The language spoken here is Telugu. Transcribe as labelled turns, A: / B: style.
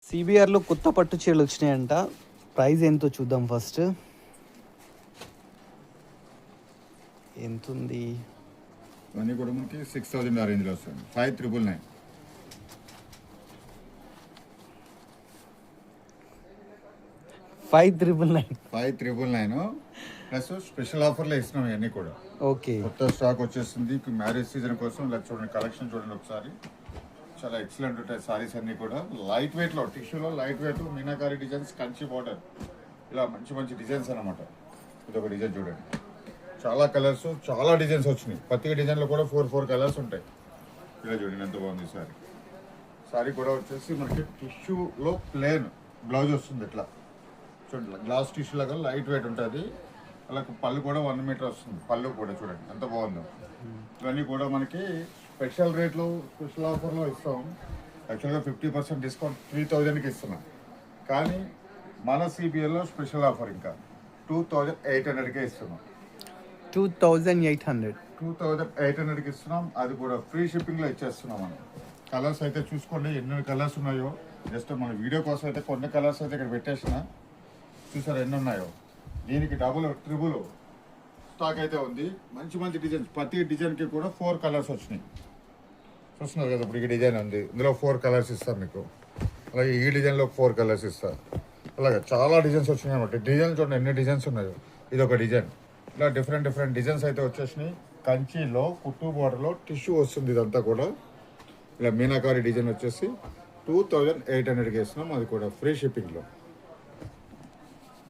A: సిబిఆర్లో కొత్త పట్టు చీరలు వచ్చినాయంట. ప్రైస్ ఎంతో చూద్దాం ఫస్ట్. ఎంతుంది?
B: ఇవన్నీ కూడా మనకి 6000 ఆ రేంజ్లో వస్తుంది. 5999. 5999 ప్లస్ స్పెషల్ ఆఫర్లో ఇస్తున్నాం ఇవన్నీ కూడా.
A: ఓకే,
B: కొత్త స్టాక్ వచ్చేస్తుంది మ్యారేజ్ సీజన్ కోసం. ఇలా చూడండి, కలెక్షన్ చూడండి ఒకసారి. చాలా ఎక్సలెంట్ ఉంటాయి సారీస్ అన్నీ కూడా. లైట్ వెయిట్లో, టిష్యూలో light weight, meenakari designs, Kanchi border, ఇలా మంచి మంచి డిజైన్స్ అనమాట. ఇది ఒక డిజైన్ చూడండి. చాలా కలర్స్, చాలా డిజైన్స్ వచ్చినాయి. ప్రతి డిజైన్లో కూడా 4 కలర్స్ ఉంటాయి. ఇలా చూడండి ఎంత బాగుంది సారీ. సారీ కూడా వచ్చేసి మనకి టిష్యూలో ప్లేన్ బ్లౌజ్ వస్తుంది. ఇట్లా చూడండి, గ్లాస్ టిష్యూ లాగా లైట్ వెయిట్ ఉంటుంది. అలాగే పళ్ళు కూడా 1 మీటర్ వస్తుంది. పళ్ళు కూడా చూడండి ఎంత బాగుందో. ఇవన్నీ కూడా మనకి స్పెషల్ రేట్లో, స్పెషల్ ఆఫర్లో ఇస్తాం. యాక్చువల్గా 50% డిస్కౌంట్ 3000కి ఇస్తున్నాం. కానీ మన సిబిఎల్లో స్పెషల్ ఆఫర్ ఇంకా 2800కే ఇస్తున్నాం.
A: 2800
B: ఇస్తున్నాం. అది కూడా ఫ్రీ షిప్పింగ్లో ఇచ్చేస్తున్నాం మనం. కలర్స్ అయితే చూసుకోండి ఎన్ని కలర్స్ ఉన్నాయో. జస్ట్ మన వీడియో కోసం అయితే కొన్ని కలర్స్ అయితే ఇక్కడ పెట్టేసిన. చూసారా ఎన్ని ఉన్నాయో. దీనికి డబుల్, ట్రిపుల్ స్టాక్ అయితే ఉంది. మంచి మంచి డిజైన్స్, ప్రతి డిజైన్కి కూడా 4 కలర్స్ వచ్చినాయి. చూస్తున్నారు కదా, ఇప్పుడు ఈ డిజైన్ ఉంది, ఇందులో 4 కలర్స్ ఇస్తారు మీకు. అలాగే ఈ డిజైన్లో 4 కలర్స్ ఇస్తారు. అలాగే చాలా డిజైన్స్ వచ్చినాయి అనమాట. డిజైన్ చూడండి ఎన్ని డిజైన్స్ ఉన్నాయో. ఇది ఒక డిజైన్. ఇలా డిఫరెంట్ డిజైన్స్ అయితే వచ్చేసినాయి. కంచిలో కుట్టు బోర్డర్లో టిష్యూ వస్తుంది. ఇదంతా కూడా ఇలా మీనాకారి డిజైన్ వచ్చేసి 2800కి ఇస్తున్నాం. అది కూడా ఫ్రీ షిప్పింగ్లో.